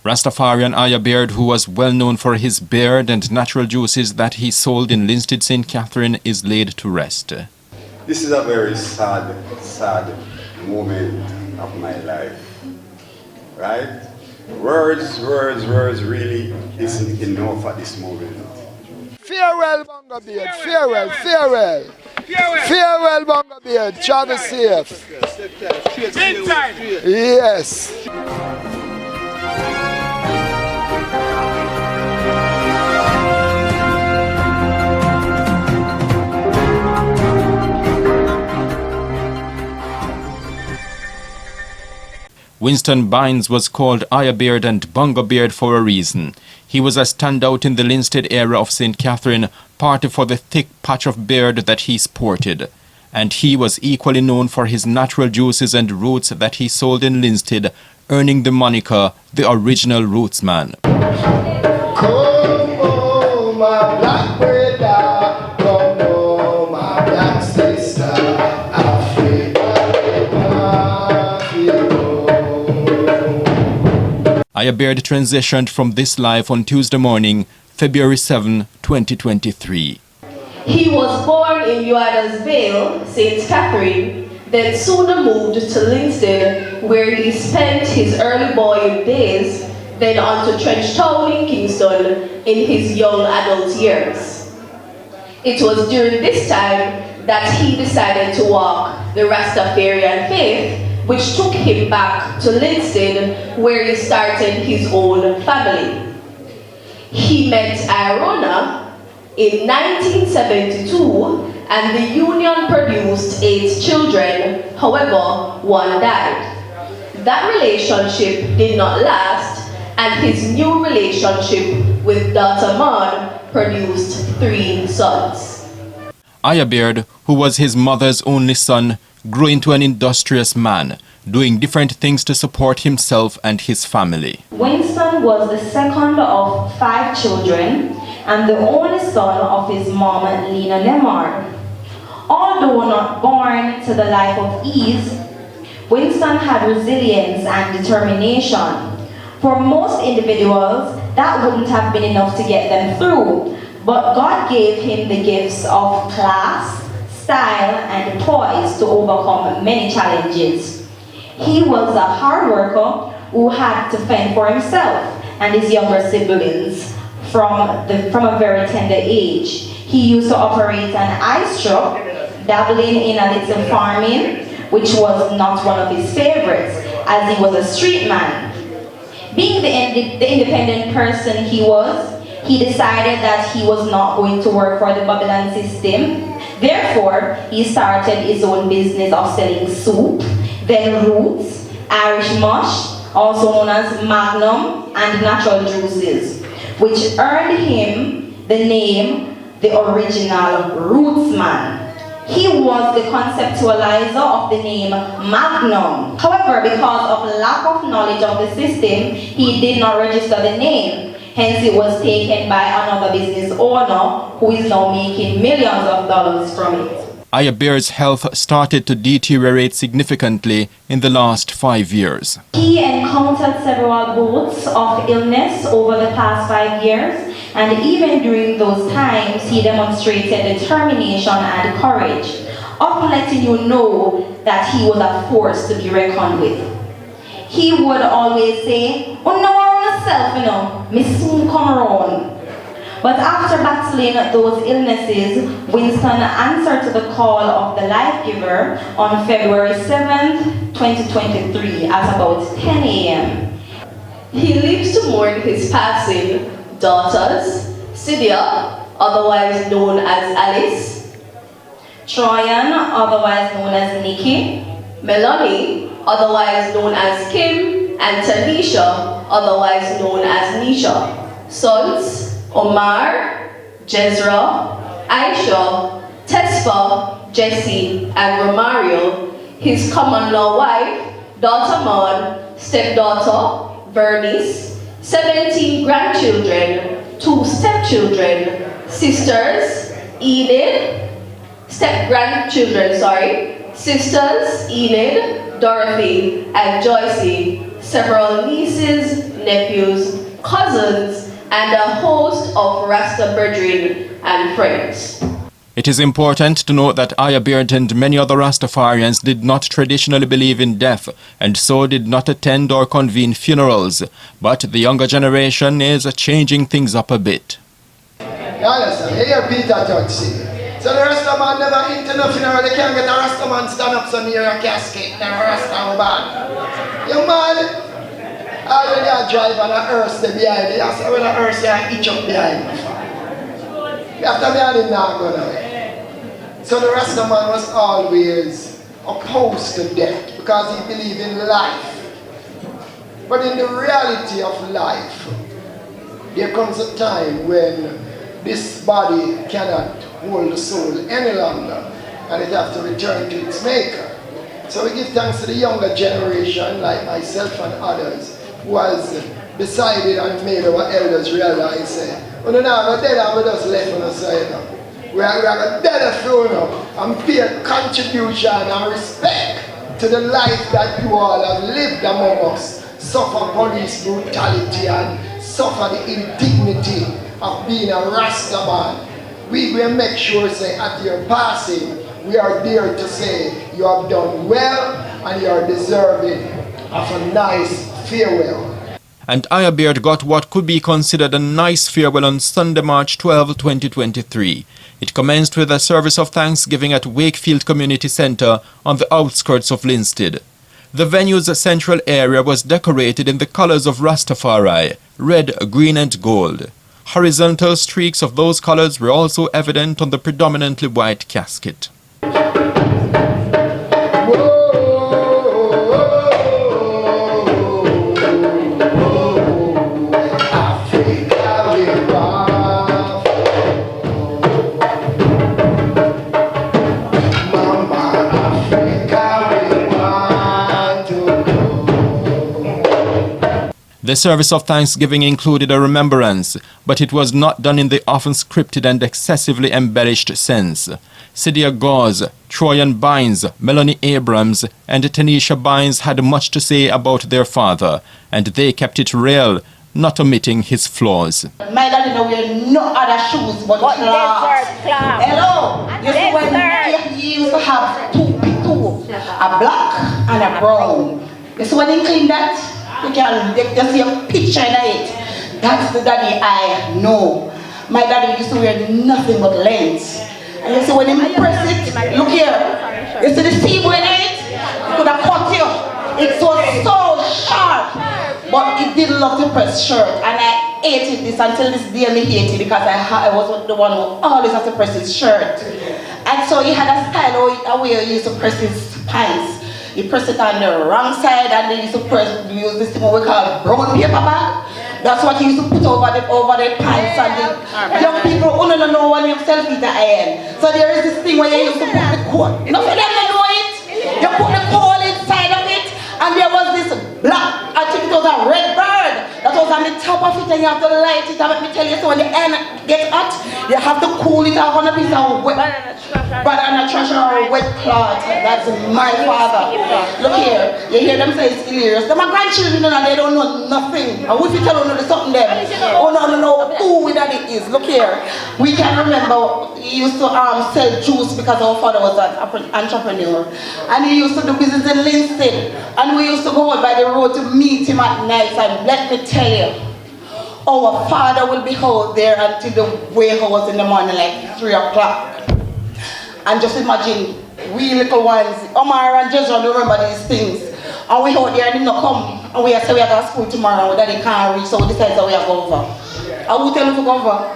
Rastafarian Iyah, who was well known for his beard and natural juices that he sold in Linstead, St. Catherine, is laid to rest. This is a very sad moment of my life, right? Words really isn't enough at this moment. Farewell, Bongo Beard, farewell. Farewell, Bongo Beard, travel safe. Yes. Winston Bynnes was called Iyah and Bongo Beard for a reason. He was a standout in the Linstead area of St. Catherine, partly for the thick patch of beard that he sported. And he was equally known for his natural juices and roots that he sold in Linstead, earning the moniker the original roots man. Iyah transitioned from this life on Tuesday morning, February 7, 2023. He was born in Vale, St. Catherine, then soon moved to Linstead, where he spent his early boyhood days, then on to Trenchtown in Kingston in his young adult years. It was during this time that he decided to walk the Rastafarian faith, which took him back to Linstead, where he started his own family. He met Iyah in 1972, and the union produced 8 children. However, one died. That relationship did not last, and his new relationship with daughter Maud produced 3 sons. Iyah, who was his mother's only son, grew into an industrious man, doing different things to support himself and his family. Winston was the second of 5 children and the only son of his mom, Lena Lemar. Although not born to the life of ease, Winston had resilience and determination. For most individuals, that wouldn't have been enough to get them through, but God gave him the gifts of class, style, and poise to overcome many challenges. He was a hard worker who had to fend for himself and his younger siblings from a very tender age. He used to operate an ice truck, dabbling in a little farming, which was not one of his favorites, as he was a street man. Being the independent person he was, he decided that he was not going to work for the Babylon system. Therefore, he started his own business of selling soup, then roots, Irish mush, also known as Magnum, and natural juices, which earned him the name the original roots man. He was the conceptualizer of the name Magnum. However, because of lack of knowledge of the system, he did not register the name. Hence, it was taken by another business owner who is now making millions of dollars from it. Iyah's health started to deteriorate significantly in the last 5 years. He encountered several bouts of illness over the past 5 years, and even during those times, he demonstrated determination and courage, often letting you know that he was a force to be reckoned with. He would always say, "Oh no, I want myself, you know, me soon come around." But after battling those illnesses, Winston answered to the call of the Life Giver on February 7th, 2023 at about 10 a.m. He lives to mourn his passing daughters, Iyah, otherwise known as Alice, Troyan, otherwise known as Nikki, Melanie, otherwise known as Kim, and Tanisha, otherwise known as Nisha. Sons, Omar, Jezra, Aisha, Tesfa, Jesse, and Romario, his common-law wife, daughter Maud, stepdaughter, Bernice, 17 grandchildren, 2 stepchildren, sisters, Enid, sisters, Enid, Dorothy, and Joycey, several nieces, nephews, cousins, and a host of Rasta brethren and friends. It is important to note that Iyah Beard and many other Rastafarians did not traditionally believe in death and so did not attend or convene funerals, but the younger generation is changing things up a bit. You understand? You hear Peter Touch sing. So the Rasta man never into no funeral. They can't get a Rasta man stand up so near a casket. Never Rasta man. You mad? All when you drive and a hearse there behind you, you say when a hearse you itch up behind you. You have to be on him now going away. So the Rasta man was always opposed to death because he believed in life. But in the reality of life, there comes a time when this body cannot hold the soul any longer and it has to return to its maker. So we give thanks to the younger generation like myself and others who has decided and made our elders realize we don't have a dead and we just left on the side. We are going to dead thrown up and pay a contribution and respect to the life that you all have lived among us. Suffer police brutality and suffer the indignity of being a Rasta man. We will make sure say at your passing, we are there to say you have done well and you are deserving of a nice farewell. And Iyah Beard got what could be considered a nice farewell on Sunday, March 12, 2023. It commenced with a service of thanksgiving at Wakefield Community Centre on the outskirts of Linstead. The venue's central area was decorated in the colours of Rastafari, red, green and gold. Horizontal streaks of those colours were also evident on the predominantly white casket. The service of thanksgiving included a remembrance, but it was not done in the often scripted and excessively embellished sense. Cydia Gause, Troyan Bynnes, Melanie Abrams, and Tanisha Bynnes had much to say about their father, and they kept it real, not omitting his flaws. My daddy no wear no other shoes but clogs. Hello! You see when he used to have two, a black and a brown. You see when he clean that? You can see a picture in it. That's the daddy I know. My daddy used to wear nothing but lens. And you see when he press it, look here. You see the seam in it? It could have cut you. It was so sharp. But he did love to press shirt. And I hated this until this day I hate it because I was the one who always had to press his shirt. And so he had a style where he used to press his pants. He pressed it on the wrong side and they used to use this thing we call brown paper bag. That's what he used to put over the pants and the young people who don't know when themselves eat the iron. So there is this thing where you used to put the coal. None of them don't know it. You put the coal inside of it and there was this black, I think it was a red bird that was on the top of it and you have to light it. And let me tell you, so when the end gets hot, you have to cool it off on a piece of wet banana trash or a wet cloth. That's my father. Look here, you hear them say it's hilarious. They're my grandchildren and they don't know nothing. And if you tell them there's something there, oh no, don't know who that it is. Look here, we can remember he used to sell juice because our father was an entrepreneur. And he used to do business in Linstead. And we used to go out by the road to meet him at night. And let me tell you, our father will be out there until the warehouse in the morning, like 3 o'clock. And just imagine, we little ones, Omar and Jezra don't remember these things. And we out there and he not come. And we say we are going to school tomorrow and daddy can't reach, so we decide that we are going over. And we tell him to go over.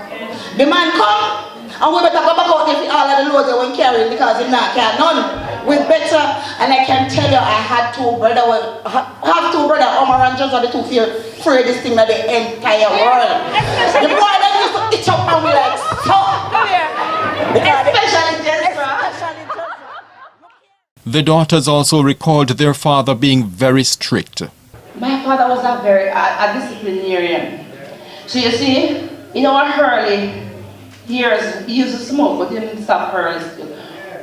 The man come, and we better go back out if all of the loads they were carrying because he not carry none. We better, and I can tell you I had two brothers, Omar and Jezra, the two afraidest thing in the entire world. The boy that used to itch up and we like, so. Especially Jezra. The daughters also recalled their father being very strict. My father was a disciplinarian. So you see, in our early years, he used to smoke, but he didn't stop early still.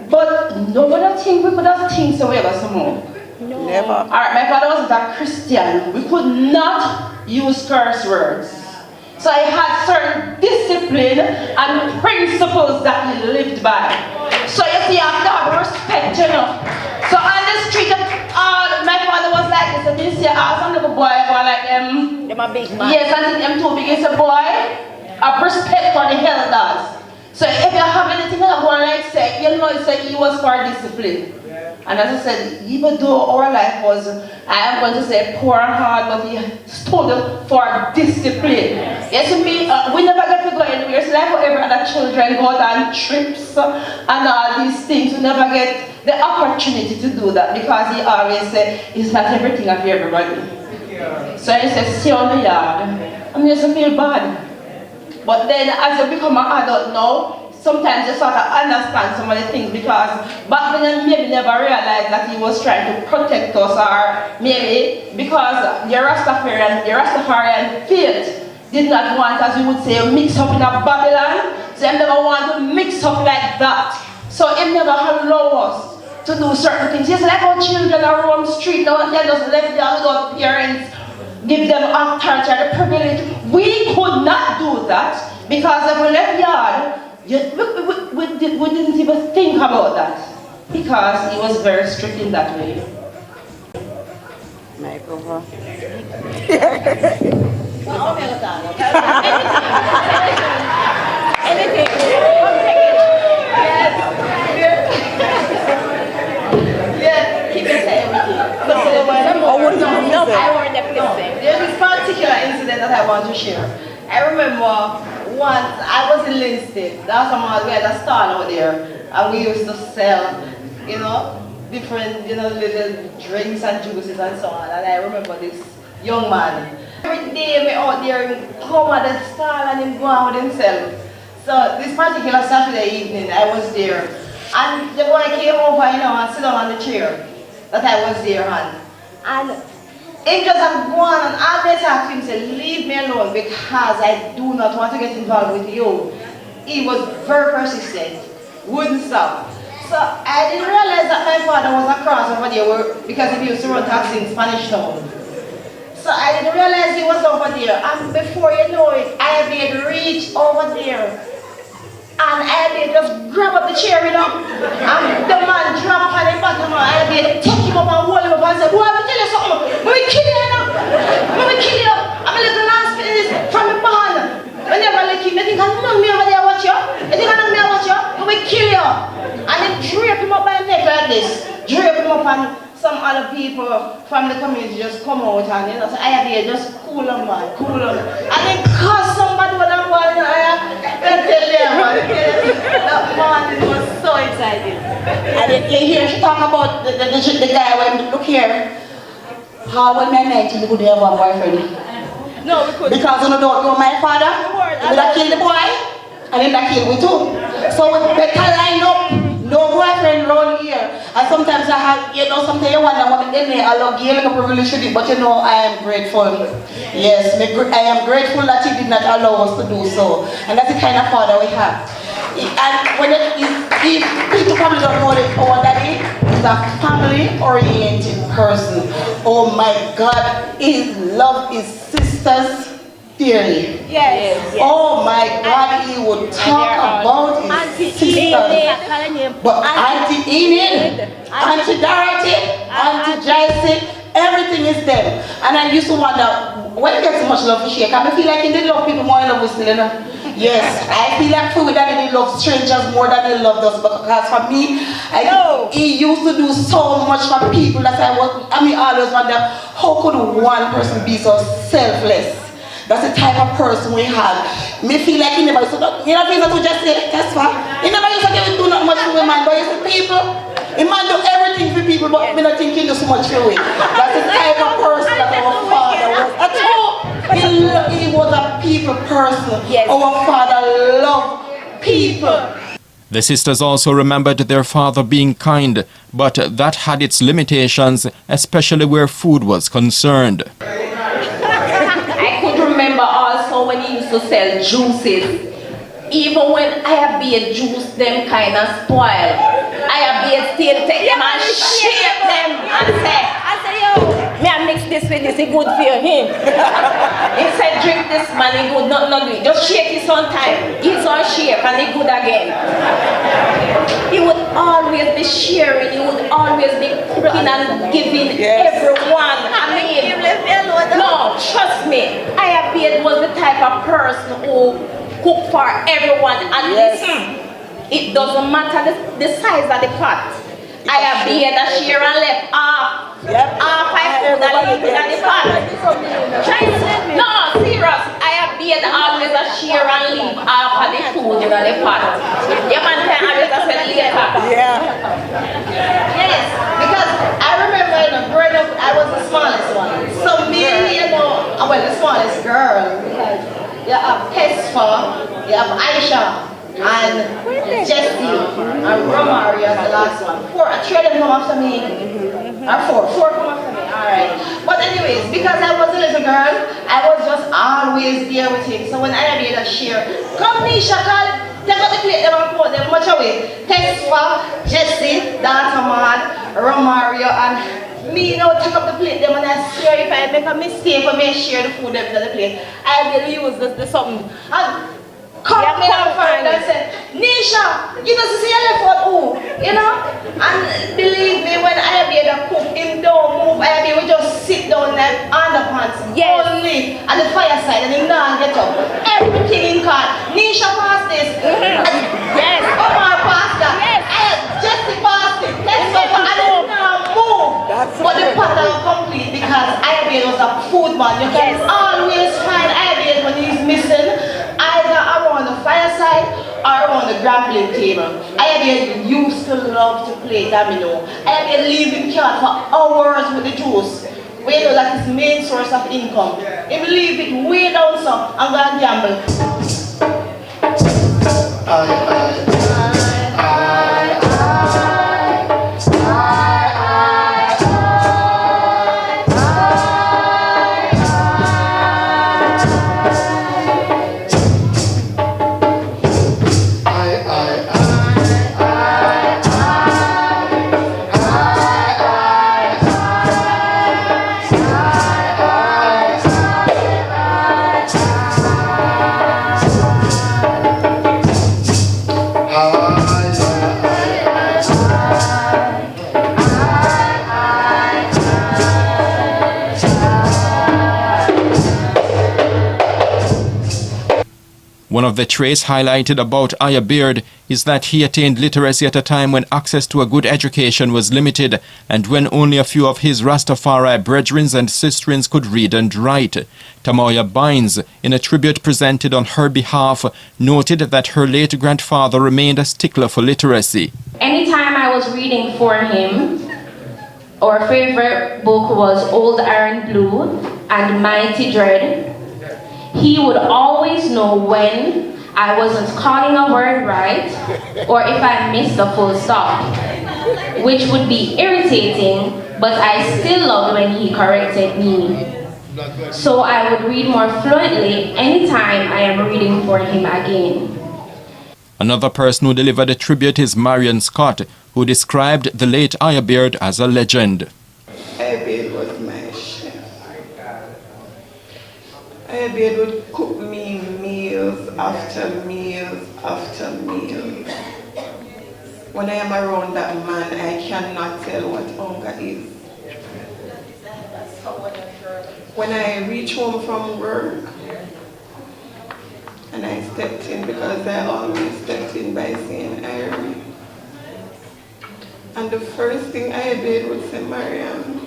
But nobody think we could have things so we ever smoke. No. Never. Alright, my father was a Christian. We could not use curse words. So he had certain discipline and principles that he lived by. So you see, I have to have respect, you know. So on the street, my father was like this, and you see, some little boy like them. Them a big man. Yes, I think them too big. It's a boy, have respect for the elders. So if you have anything that one like say, you know, it's like he was for discipline. And as I said, even though our life was, I am going to say poor and hard, but he stood for discipline. Yes, we never get to go anywhere. It's like wherever other children go on trips and all these things, we never get the opportunity to do that because he always said, it's not everything of everybody. So he says, stay on the yard. And you just feel bad. But then as you become an adult now, sometimes you sort of understand some of the things because back then you maybe never realized that he was trying to protect us, or maybe because the Rastafarian faith did not want, as we would say, mix up in a Babylon. So he never want to mix up like that. So he never allow us to do certain things. Just like our children are on the street now and they just left there without parents, give them authority or the privilege. We could not do that because if we left yard, we didn't even think about that because he was very strict in that way. Microphone. Anything. Yeah, keep it everything. No, I want the place. There's this particular incident that I want to share. I remember once I was in Linstead. That's we had a stall out there, and we used to sell, you know, different, you know, little drinks and juices and so on. And I remember this young man. Every day we out there, come at the stall and him go out with himself. So this particular Saturday evening, I was there, and the boy came over, you know, and sit down on the chair that I was there on. And he just had gone and always asked him, say, leave me alone because I do not want to get involved with you. He was very persistent, wouldn't stop. So I didn't realize that my father was across over there because he used to run taxi in Spanish Town. So I didn't realize he was over there. And before you know it, I had reached over there. And I had just grab up the chair, you know. And the man dropped on the bottom. I had to take him up and hold him up and say, boy, let me tell you something. Let me kill you now. Let me kill you. I'm a little last finish from the barn. Whenever I like him, I think I'm not me over there watch you. I think I'm not me watch you. Let me kill you. And then drape him up by the neck like this. Drape him up and some other people from the community just come out and, you know, so I had to just cool on, man, cool on. And then cause somebody with that one, I tell them, man. That man was so excited. And you hear she talk about the guy when, look here, how when I met you, you could have one boyfriend? No, we couldn't. Because you know my father, he would have killed the boy, and he would have killed me too. So we better line up. No boyfriend around here. And sometimes I have, you know, sometimes you wonder what I love you like a privilege, but you know, I am grateful. Yes, I am grateful that he did not allow us to do so. And that's the kind of father we have. And when if people probably don't know that our daddy is a family-oriented person. Oh my God, he loves his sisters dearly. Yes. Oh my God, he would talk about his sisters. But Auntie Enid, Auntie Dorothy, Auntie Jacy, everything is them. And I used to wonder, when you get so much love for Sheikh, I feel like they love people more than love us, you know? Yes, I feel like for me that they love strangers more than they love us. Because for me, he used to do so much for people that I always wonder, how could one person be so selfless? That's the type of person we have. Me feel like he never used to do, you know, things that we just say, that's why. He never used to do not much for women, but you see people, he man do everything for people, but me not think he do so much for we. That's the type of person that our father was. That's all. He was a people person. Yes. Our father loved people. The sisters also remembered their father being kind, but that had its limitations, especially where food was concerned. Remember also when he used to sell juices. Even when Iyah juice them kind of spoil. Iyah still take them and shape them and say, yo, Me I mix this with this, it good for him. He said, drink this man, it good, not do it. Just shake it sometime. He's on shake and it good again. He would always be sharing, he would always be cooking and giving everyone. I mean, no, trust me. Iyah was the type of person who cook for everyone. And listen, it doesn't matter the size of the pot. Iyah that share and left half. Half I food and leave it in the pot. No, serious. Iyah always a share and leave half of the food in the pot. Your man can always say later. Yeah. Yes, because I remember growing up, I was the smallest one. So me, the smallest girl. Because you have Hesfa, you have Iyah, and Jessie, and Romario as the last one. Three of them come after me. Or four come after me. Alright. But anyways, because I was a little girl, I was just always there with him. So when I made a share, come Nisha, take out the plate, them and pour them much away. Hesfa, Jessie, Dantaman, Romario, and me, take up the plate them, and I swear if I make a mistake or may share the food them to the plate, I will use the something. And come find and say, Nisha, you know, see your left foot, and believe me, when I be the cook, him don't move, I be we just sit down like underpants, only at the fireside, and him not get up. Everything in card. Nisha pass this. Yes. Omar pass that. Yes. Jessie pass it. That's what I did not move. But the pattern complete because Iyah was a food man. You can always find Iyah when he's missing, either around the fireside or around the grappling table. Iyah used to love to play domino. Iyah leave him card for hours with the juice. We know that his main source of income. He will leave it way down so and go and gamble. One of the traits highlighted about Iyah is that he attained literacy at a time when access to a good education was limited and when only a few of his Rastafari brethren and sisterins could read and write. Tamoya Bynnes, in a tribute presented on her behalf, noted that her late grandfather remained a stickler for literacy. Anytime I was reading for him, our favorite book was Old Iron Blue and Mighty Dread. He would always know when I wasn't calling a word right or if I missed a full stop, which would be irritating, but I still loved when he corrected me. So I would read more fluently anytime I am reading for him again. Another person who delivered a tribute is Marion Scott, who described the late Iyah as a legend. Iyah was my chef. Iyah would cook me meals after meals after meals. When I am around that man, I cannot tell what hunger is. When I reach home from work, and I stepped in, because I always stepped in by saying Iyah. And the first thing Iyah would say, Mariam,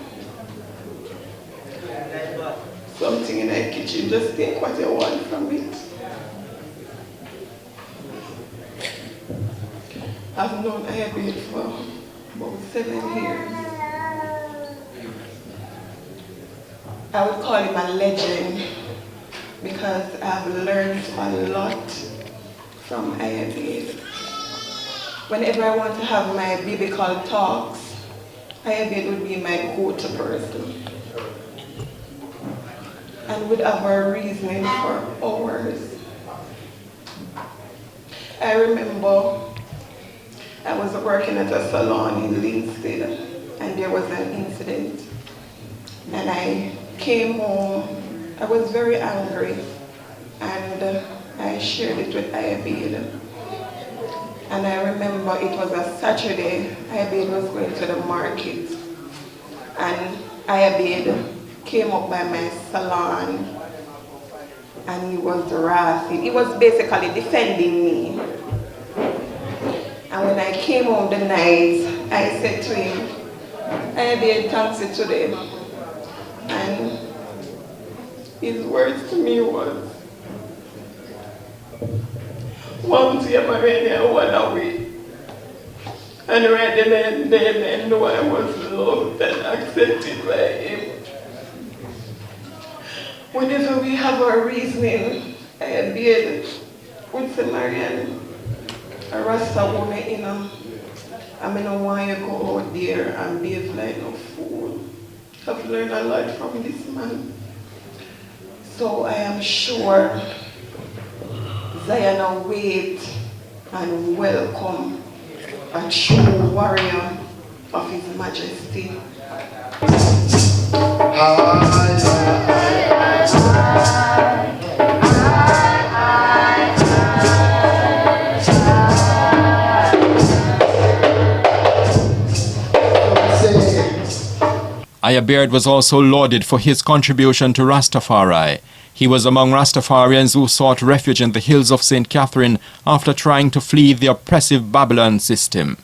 something in the kitchen, just take what you want from it. I've known Iyah for about 7 years. I would call him a legend because I've learned a lot from Iyah. Whenever I want to have my biblical talks, Iyah would be my go-to person. And would have a reasoning for hours. I remember I was working at a salon in Linstead and there was an incident. And I came home, I was very angry, and I shared it with Iyah. And I remember it was a Saturday, Iyah was going to the market. And Iyah came up by my salon, and he was wrathing. He was basically defending me. And when I came home the night, I said to him, Iyah, thanks it today. And his words to me was, "Mom, see, I'm already one away." And right then I know I was loved and accepted by him. Whenever we have our reasoning, Iyah would say, "Marian, a Rasta woman, you know, I don't want you to go out there and behave like a fool." I've learned a lot from this man. So I am sure Zion will wait and welcome a true warrior of His Majesty. Iyah Beard was also lauded for his contribution to Rastafari. He was among Rastafarians who sought refuge in the hills of St. Catherine after trying to flee the oppressive Babylon system.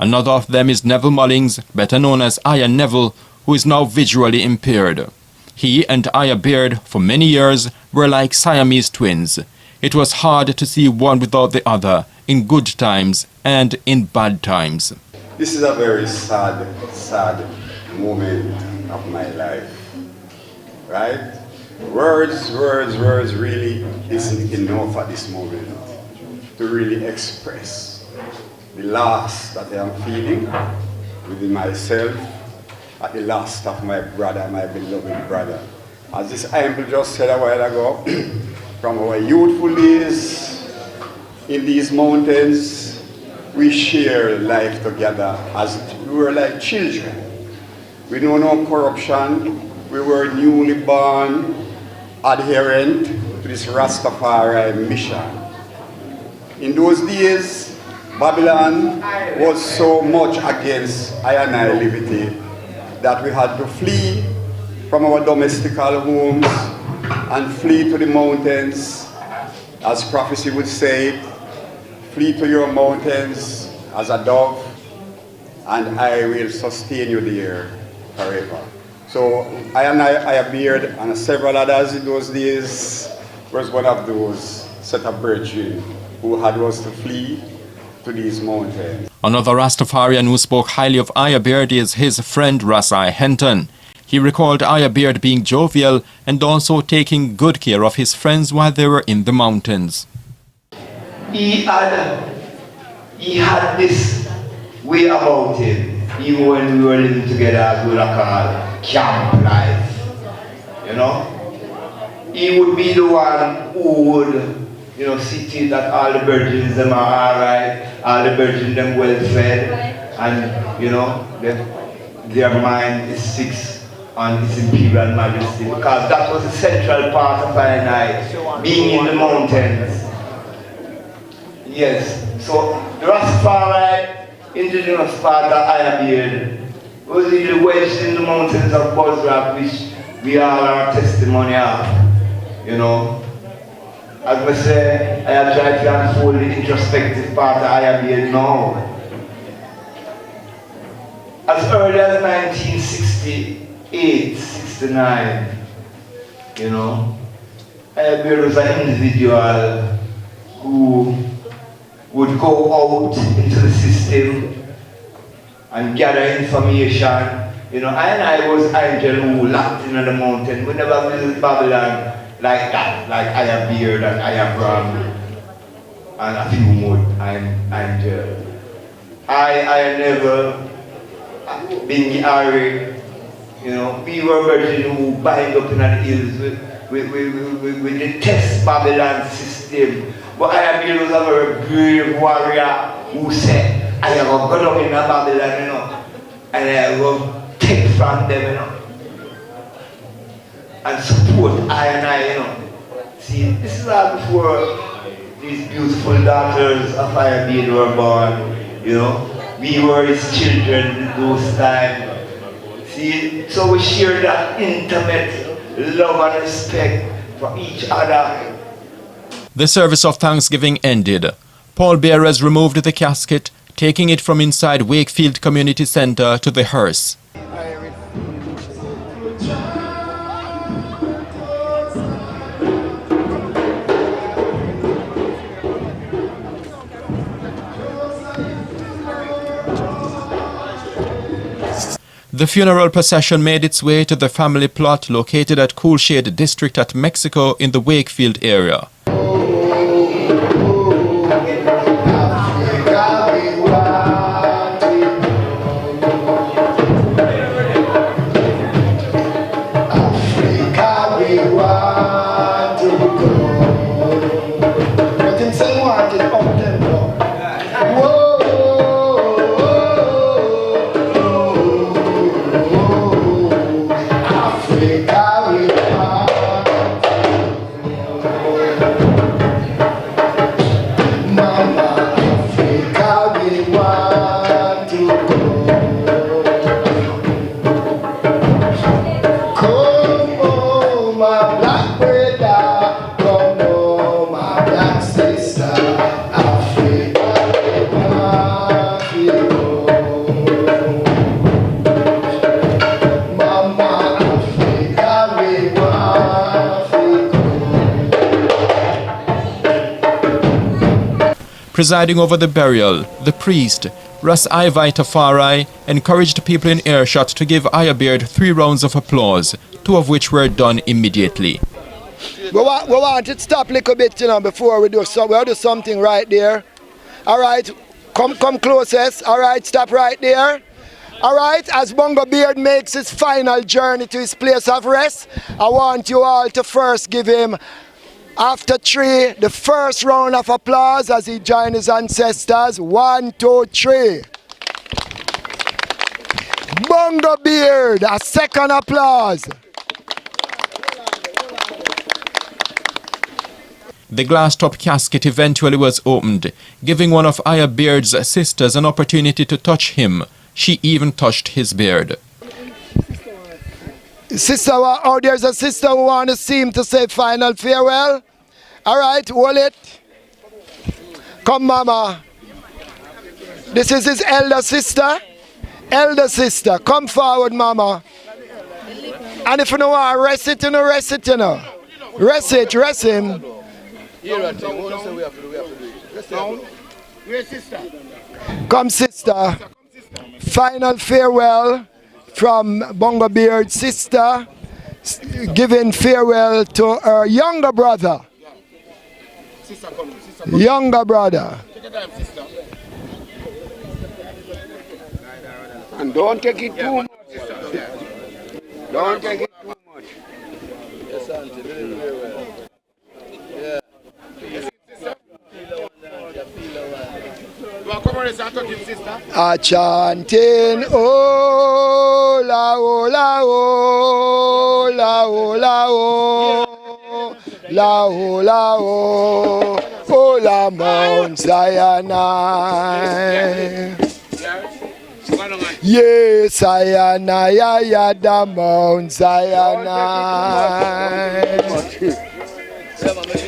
Another of them is Neville Mullings, better known as Iyah Neville, who is now visually impaired. He and Iyah Beard, for many years, were like Siamese twins. It was hard to see one without the other, in good times and in bad times. This is a very sad moment of my life, right? Words really isn't enough at this moment to really express the loss that I am feeling within myself at the loss of my brother, my beloved brother. As this ample just said a while ago, from our youthful days in these mountains, we share life together as we were like children. We know no corruption. We were newly born, adherent to this Rastafari mission. In those days, Babylon was so much against Iyah and I liberty that we had to flee from our domestical homes and flee to the mountains, as prophecy would say, flee to your mountains as a dove, and I will sustain you there forever. So Iyah Beard and several others in those days was one of those set of brethren who had us to flee to these mountains. Another Rastafarian who spoke highly of Iyah Beard is his friend Rasai Henton. He recalled Iyah Beard being jovial and also taking good care of his friends while they were in the mountains. He had this way about him. Even when we were living together, as we would call camp life, you know, he would be the one who would, you know, see to it that all the virgins them are alright, all the virgins them well fed, and you know, their mind is fixed on His Imperial Majesty, because that was the central part of Iyah and I, being in the mountains. Yes, so the Rastafari indigenous part of Iyah Beard was in the wedged in the mountains of Buzzrock, which we all are testimony of, you know. As I say, I have tried to unfold the introspective part of Iyah Beard now. As early as 1968, 69, you know, Iyah Beard was an individual who would go out into the system and gather information. You know, I and I was angel who locked in on the mountain. We never visited Babylon like that, like Iyah Beard and Iyah Bram and a few more angel. I never been Ari. You know, we were virgin who bind up in the hills. We detest Babylon system. But Iyah Beard was a very brave warrior who said, I am going to go down in Babylon, you know, and I will take from them, you know. and support I, you know. See, this is all before these beautiful daughters of Iyah were born, you know. We were his children in those times. See, so we share that intimate love and respect for each other. The service of thanksgiving ended. Pallbearers removed the casket, taking it from inside Wakefield Community Centre to the hearse. The funeral procession made its way to the family plot located at Coolshade District at Mexico in the Wakefield area. Presiding over the burial, the priest, Rastafari, encouraged people in earshot to give Iyah 3 rounds of applause, 2 of which were done immediately. We want it to stop a little bit, you know, before we do so. We'll do something right there. All right, come closest. All right, stop right there. All right, as Bongo Beard makes his final journey to his place of rest, I want you all to first give him, after 3, the first round of applause as he joins his ancestors. 1, 2, 3. Bongo Beard, a second applause. The glass-top casket eventually was opened, giving one of Iyah Beard's sisters an opportunity to touch him. She even touched his beard. Sister, oh, there's a sister who wants to see him to say final farewell. All right, hold it. Come, Mama. This is his elder sister. Elder sister, come forward, Mama. And if you know what, rest it, you know, rest it, you know. Rest it, rest him. Come, sister. Final farewell from Bongo Beard's sister, giving farewell to her younger brother. Younger brother. And don't take it too much. Don't take it too much. Yes, Auntie, very well. Yeah. A chanting, oh la oh la oh la oh la oh la oh la oh la Mount Zion. Yes, Zion, ya the Mount Zion.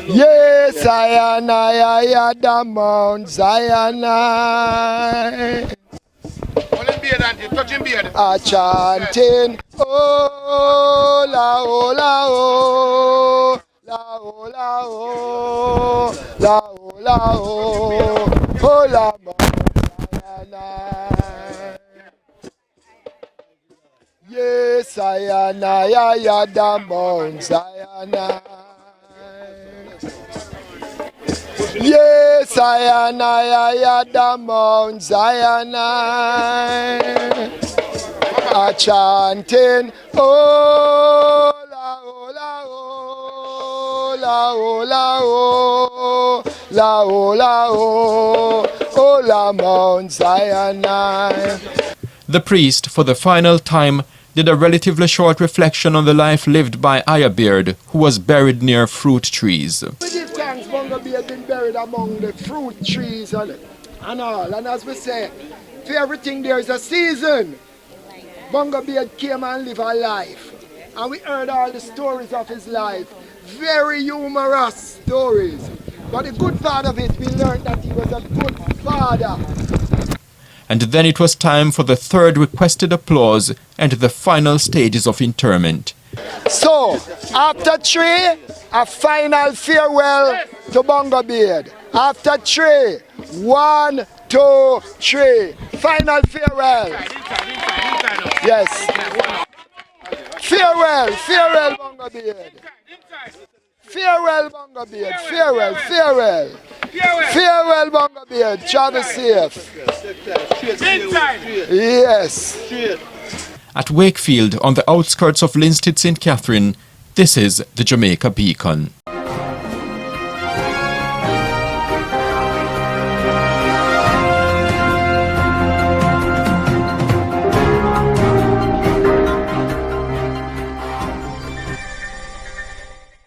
Yes, Zion, ya the Mount Zion. A chanting, oh la oh la oh la oh la oh la oh la oh la Mount Zion. Yes, Zion, ya the Mount Zion. Yes, Zion, ya the Mount Zion. A chanting, oh la oh la oh la oh la oh la oh la oh la Mount Zion. The priest, for the final time, did a relatively short reflection on the life lived by Iyah Beard, who was buried near fruit trees. We give thanks, Bongo Beard been buried among the fruit trees and all. And as we say, for everything there is a season. Bongo Beard came and lived a life. And we heard all the stories of his life. Very humorous stories. But the good part of it, we learned that he was a good father. And then it was time for the third requested applause and the final stages of interment. So, after three, a final farewell to Bongo Beard. After three, 1, 2, 3, final farewell. Yes. Farewell, farewell, Bongo Beard. Farewell, Bongo Beard. Farewell, farewell. Farewell, Bongo Beard. Travel safe. Yes. At Wakefield, on the outskirts of Linstead, St. Catherine, this is the Jamaica Beacon.